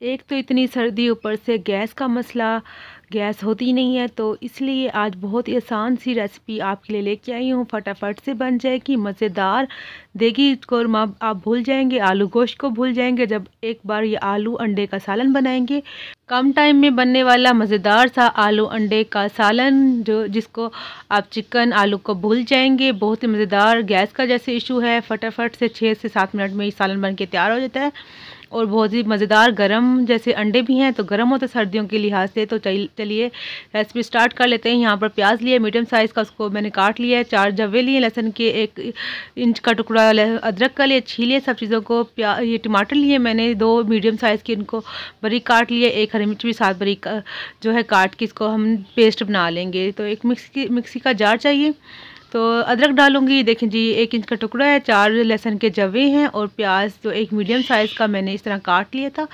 एक तो इतनी सर्दी, ऊपर से गैस का मसला, गैस होती नहीं है, तो इसलिए आज बहुत ही आसान सी रेसिपी आपके लिए लेके आई हूँ। फटाफट से बन जाएगी, मज़ेदार देगी कोरमा। आप भूल जाएंगे, आलू गोश्त को भूल जाएंगे जब एक बार ये आलू अंडे का सालन बनाएंगे। कम टाइम में बनने वाला मज़ेदार सा आलू अंडे का सालन, जो जिसको आप चिकन आलू को भूल जाएंगे। बहुत ही मज़ेदार, गैस का जैसे इशू है, फटाफट से 6 से 7 मिनट में ये सालन बन के तैयार हो जाता है। और बहुत ही मज़ेदार गरम जैसे अंडे भी हैं, तो गरम होते सर्दियों के लिहाज से। तो चलिए रेसिपी स्टार्ट कर लेते हैं। यहाँ पर प्याज लिए मीडियम साइज़ का, उसको मैंने काट लिया है। 4 जवे लिए लहसुन के, 1 इंच का टुकड़ा अदरक का लिए, छीलिए सब चीज़ों को। ये टमाटर लिए मैंने 2 मीडियम साइज़ के, इनको बारीक काट लिए। 1 हरी मिर्च भी साथ बारीक जो है काट के इसको हम पेस्ट बना लेंगे। तो एक मिक्सी का जार चाहिए। तो अदरक डालूंगी, देखें जी 1 इंच का टुकड़ा है। 4 लहसुन के जवे हैं और प्याज तो 1 मीडियम साइज़ का मैंने इस तरह काट लिया था।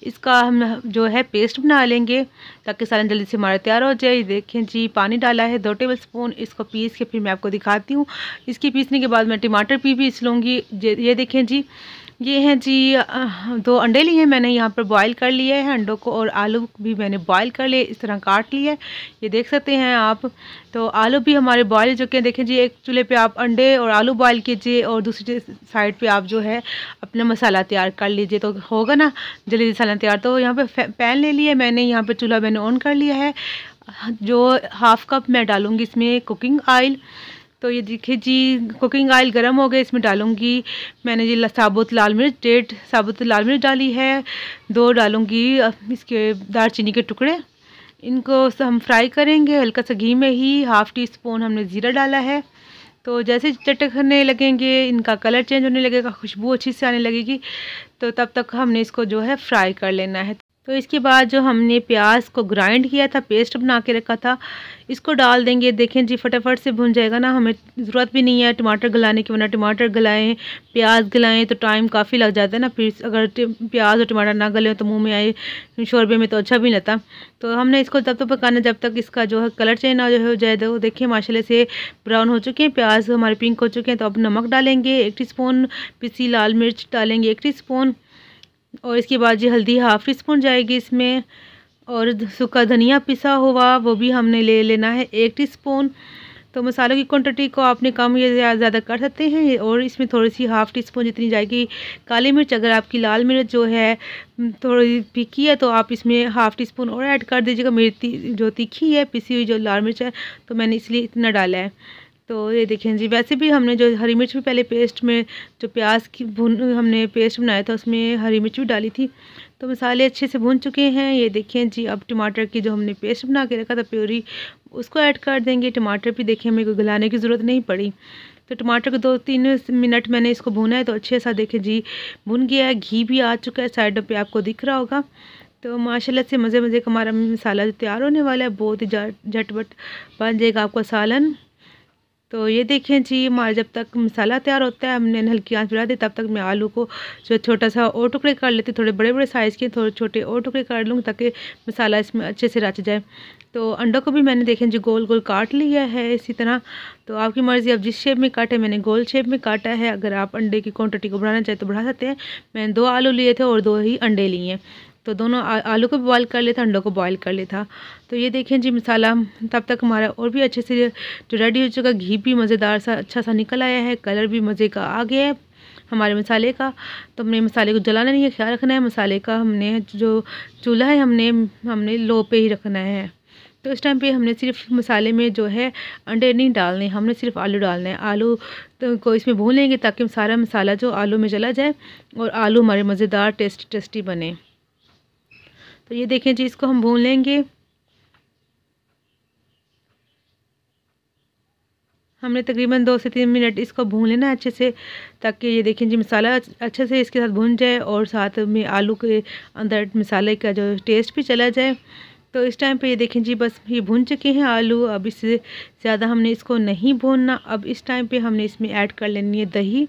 इसका हम जो है पेस्ट बना लेंगे ताकि सालन जल्दी से हमारा तैयार हो जाए। देखें जी पानी डाला है 2 टेबल स्पून। इसको पीस के फिर मैं आपको दिखाती हूँ। इसकी पीसने के बाद मैं टमाटर भी पीस लूँगी। ये देखें जी, ये हैं जी 2 अंडे लिए हैं मैंने, यहाँ पर बॉईल कर लिए हैं अंडों को, और आलू भी मैंने बॉईल कर लिए, इस तरह काट लिया है, ये देख सकते हैं आप। तो आलू भी हमारे बॉईल हो चुके हैं। देखें जी, एक चूल्हे पे आप अंडे और आलू बॉईल कीजिए और दूसरी साइड पे आप जो है अपना मसाला तैयार कर लीजिए, तो होगा ना जल्दी मसाला तैयार। तो यहाँ पे पैन ले लिया मैंने, यहाँ पर चूल्हा मैंने ऑन कर लिया है। जो 1/2 कप मैं डालूँगी इसमें कुकिंग ऑयल। तो ये देखिए जी कुकिंग ऑयल गर्म हो गया, इसमें डालूंगी मैंने जी साबुत लाल मिर्च, 1.5 साबुत लाल मिर्च डाली है। 2 डालूंगी इसके दालचीनी के टुकड़े। इनको हम फ्राई करेंगे हल्का सा घी में ही। 1/2 टीस्पून हमने ज़ीरा डाला है। तो जैसे चटकने लगेंगे, इनका कलर चेंज होने लगेगा, खुशबू अच्छी से आने लगेगी, तो तब तक हमने इसको जो है फ्राई कर लेना है। तो इसके बाद जो हमने प्याज को ग्राइंड किया था, पेस्ट बना के रखा था, इसको डाल देंगे। देखें जी फटाफट से भुन जाएगा ना, हमें ज़रूरत भी नहीं है टमाटर गलाने की, वरना टमाटर गलाएं प्याज गलाएं तो टाइम काफ़ी लग जाता है ना। फिर अगर प्याज और टमाटर ना गले तो मुंह में आए शोरबे में तो अच्छा भी नहीं लगता। तो हमने इसको तब तक पकाना जब तक इसका जो है कलर चेंज ना हो जाए। तो देखिए माशाल्लाह से ब्राउन हो चुके हैं प्याज, हमारे पिंक हो चुके हैं। तो अब नमक डालेंगे 1 टीस्पून, पिसी लाल मिर्च डालेंगे 1 टीस्पून, और इसके बाद जी हल्दी 1/2 टीस्पून जाएगी इसमें, और सूखा धनिया पिसा हुआ वो भी हमने ले लेना है 1 टीस्पून। तो मसालों की क्वांटिटी को आपने कम या ज़्यादा कर सकते हैं। और इसमें थोड़ी सी 1/2 टीस्पून जितनी जाएगी काली मिर्च। अगर आपकी लाल मिर्च जो है थोड़ी तीखी है तो आप इसमें 1/2 टीस्पून और ऐड कर दीजिएगा। मेरी जो तीखी है पिसी हुई जो लाल मिर्च है, तो मैंने इसलिए इतना डाला है। तो ये देखें जी, वैसे भी हमने जो हरी मिर्च भी पहले पेस्ट में, जो प्याज की हमने पेस्ट बनाया था उसमें हरी मिर्च भी डाली थी। तो मसाले अच्छे से भून चुके हैं। ये देखें जी, अब टमाटर की जो हमने पेस्ट बना के रखा था प्यूरी, उसको ऐड कर देंगे। टमाटर भी देखें मेरे को गलाने की ज़रूरत नहीं पड़ी। तो टमाटर को 2-3 मिनट मैंने इसको भूना है, तो अच्छे सा देखें जी भुन गया है। घी भी आ चुका है, साइडों पे आपको दिख रहा होगा। तो माशाल्लाह से मज़े का हमारा मसाला तैयार होने वाला है। बहुत ही झटपट बन जाएगा आपका सालन। तो ये देखें जी, हमारा जब तक मसाला तैयार होता है, हमने हल्की आंच बढ़ा दी, तब तक मैं आलू को जो छोटा सा और टुकड़े कर लेती, थोड़े बड़े बड़े साइज़ के थोड़े छोटे और टुकड़े कर लूँ ताकि मसाला इसमें अच्छे से रच जाए। तो अंडों को भी मैंने देखें जी गोल गोल काट लिया है इसी तरह। तो आपकी मर्ज़ी, अब जिस शेप में काटे, मैंने गोल शेप में काटा है। अगर आप अंडे की क्वान्टिटी को बढ़ाना चाहें तो बढ़ा सकते हैं। मैंने 2 आलू लिए थे और 2 ही अंडे लिए हैं, तो दोनों आलू को भी बॉयल कर लिया था, अंडों को बॉयल कर लिया था। तो ये देखें जी मसाला तब तक हमारा और भी अच्छे से जो रेडी हो चुका। घी भी मज़ेदार सा अच्छा सा निकल आया है, कलर भी मज़े का आ गया है हमारे मसाले का। तो हमने मसाले को जलाना नहीं है, ख्याल रखना है मसाले का। हमने जो चूल्हा है हमने लो पे ही रखना है। तो इस टाइम पे हमने सिर्फ मसाले में जो है अंडे नहीं डालने, हमने सिर्फ आलू डालने हैं। आलू तो को इसमें भून लेंगे ताकि सारा मसाला जो आलू में चला जाए और आलू हमारे मज़ेदार टेस्टी बने। तो ये देखें जी, इसको हम भून लेंगे। हमने तकरीबन 2 से 3 मिनट इसको भून लेना है अच्छे से, ताकि ये देखें जी मसाला अच्छे से इसके साथ भून जाए और साथ में आलू के अंदर मसाले का जो टेस्ट भी चला जाए। तो इस टाइम पे ये देखें जी, बस ये भून चुके हैं आलू। अब इससे ज़्यादा हमने इसको नहीं भूनना। अब इस टाइम पे हमने इसमें ऐड कर लेनी है दही।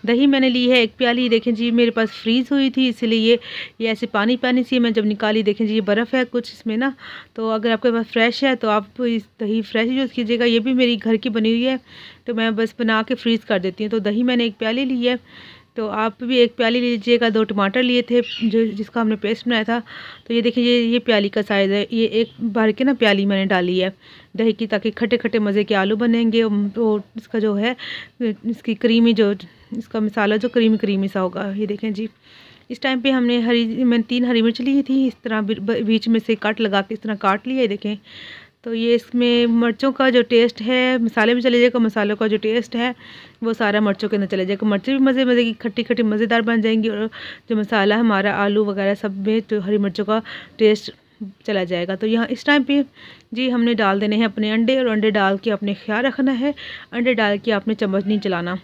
दही मैंने ली है 1 प्याली। देखें जी मेरे पास फ्रीज़ हुई थी, इसलिए ये ऐसे पानी पानी सी मैं जब निकाली, देखें जी ये बर्फ़ है कुछ इसमें ना। तो अगर आपके पास फ्रेश है तो आप इस दही फ्रेश यूज़ कीजिएगा। ये भी मेरी घर की बनी हुई है, तो मैं बस बना के फ्रीज़ कर देती हूँ। तो दही मैंने 1 प्याली ली है। तो आप भी एक प्याली लीजिएगा। 2 टमाटर लिए थे जो जिसका हमने पेस्ट बनाया था। तो ये देखिए ये प्याली का साइज़ है। ये एक भर के ना प्याली मैंने डाली है दही की, ताकि खट्टे खट्टे मज़े के आलू बनेंगे। और इसका जो है इसकी क्रीमी जो इसका मसाला जो क्रीमी क्रीमी सा होगा। ये देखें जी, इस टाइम पे मैंने 3 हरी मिर्च ली थी, इस तरह बीच में से कट लगा के इस तरह काट लिया। ये देखें, तो ये इसमें मिर्चों का जो टेस्ट है मसाले में चले जाएगा, मसालों का जो टेस्ट है वो सारा मिर्चों के अंदर चले जाएगा। मिर्चें भी मज़े मज़े की खट्टी खट्टी मज़ेदार बन जाएंगी, और जो मसाला हमारा आलू वगैरह सब में जो हरी मिर्चों का टेस्ट चला जाएगा। तो यहाँ इस टाइम पे जी हमने डाल देने हैं अपने अंडे, और अंडे डाल के अपने ख्याल रखना है। अंडे डाल के आपने चम्मच नहीं चलाना।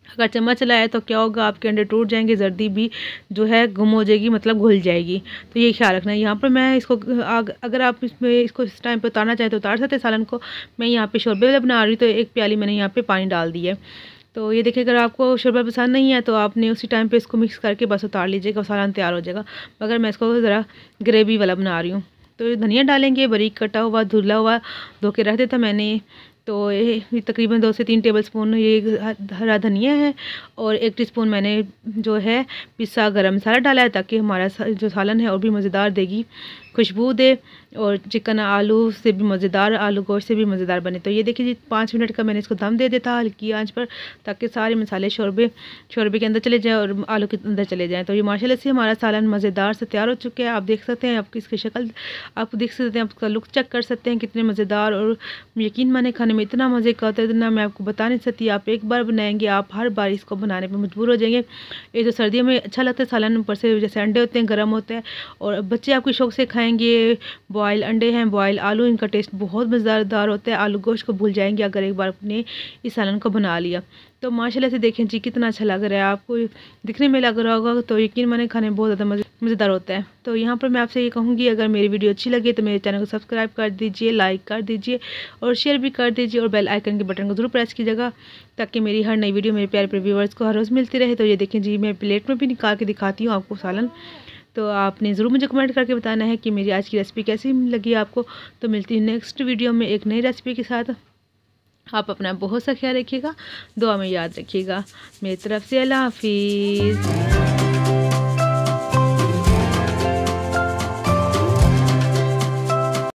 अगर चम्मच चलाया तो क्या होगा, आपके अंडे टूट जाएंगे, जर्दी भी जो है गुम हो जाएगी, मतलब घुल जाएगी। तो ये ख्याल रखना है। यहाँ पर मैं इसको अगर आप इसको इस टाइम पे उतारना चाहें तो उतार सकते हैं सालन को। मैं यहाँ पे शोरबे वाला बना रही हूँ, तो 1 प्याली मैंने यहाँ पे पानी डाल दिया है। तो ये देखिए, अगर आपको शोरबा पसंद नहीं है तो आपने उसी टाइम पे इसको मिक्स करके बस उतार लीजिएगा, सालन तैयार हो जाएगा। मगर मैं इसको ज़रा ग्रेवी वाला बना रही हूँ। तो धनिया डालेंगे, बारीक कटा हुआ धुला हुआ धो के रख देता मैंने। तो ये तकरीबन 2 से 3 टेबलस्पून ये हरा धनिया है, और 1 टीस्पून मैंने जो है पिसा गरम मसाला डाला है, ताकि हमारा जो सालन है और भी मज़ेदार देगी, खुशबू दे, और चिकन आलू से भी मज़ेदार, आलू गोश्त से भी मज़ेदार बने। तो ये देखिए जी 5 मिनट का मैंने इसको दम दे देता हल्की आंच पर, ताकि सारे मसाले शोरबे के अंदर चले जाएँ और आलू के अंदर चले जाएँ। तो ये माशाल्लाह से हमारा सालन मज़ेदार से तैयार हो चुका है। आप देख सकते हैं, आप इसकी शक्ल आप देख सकते हैं, आप इसका लुक चेक कर सकते हैं कितने मज़ेदार, और यकीन माने खाने में इतना मज़े का होता है, इतना मैं आपको बता नहीं सकती। आप एक बार बनाएंगे, आप हर बार इसको बनाने पर मजबूर हो जाएंगे। ये जो सर्दियों में अच्छा लगता है सालन, ऊपर से जैसे अंडे होते हैं गर्म होते हैं, और बच्चे आपके शौक से खाएंगे। बॉयल अंडे हैं, बॉयल आलू, इनका टेस्ट बहुत मज़ेदार होता है। आलू गोश्त को भूल जाएंगे अगर एक बार अपने इस सालन को बना लिया। तो माशाल्लाह से देखें जी कितना अच्छा लग रहा है, आपको दिखने में लग रहा होगा, तो यकीन माने खाने में बहुत ज़्यादा मज़ेदार होता है। तो यहाँ पर मैं आपसे ये कहूँगी, अगर मेरी वीडियो अच्छी लगे तो मेरे चैनल को सब्सक्राइब कर दीजिए, लाइक कर दीजिए, और शेयर भी कर दीजिए, और बेल आइकन के बटन को ज़रूर प्रेस कीजिएगा, ताकि मेरी हर नई वीडियो मेरे प्यारे प्यारे व्यूअर्स को हर रोज़ मिलती रहे। तो ये देखें जी, मैं प्लेट में भी निकाल के दिखाती हूँ आपको सालन। तो आपने ज़रूर मुझे कमेंट करके बताना है कि मेरी आज की रेसिपी कैसी लगी आपको। तो मिलती है नेक्स्ट वीडियो में एक नई रेसिपी के साथ। आप अपना बहुत सा ख्याल रखिएगा, दुआ में याद रखिएगा। मेरी तरफ से अल्लाह हाफिज़।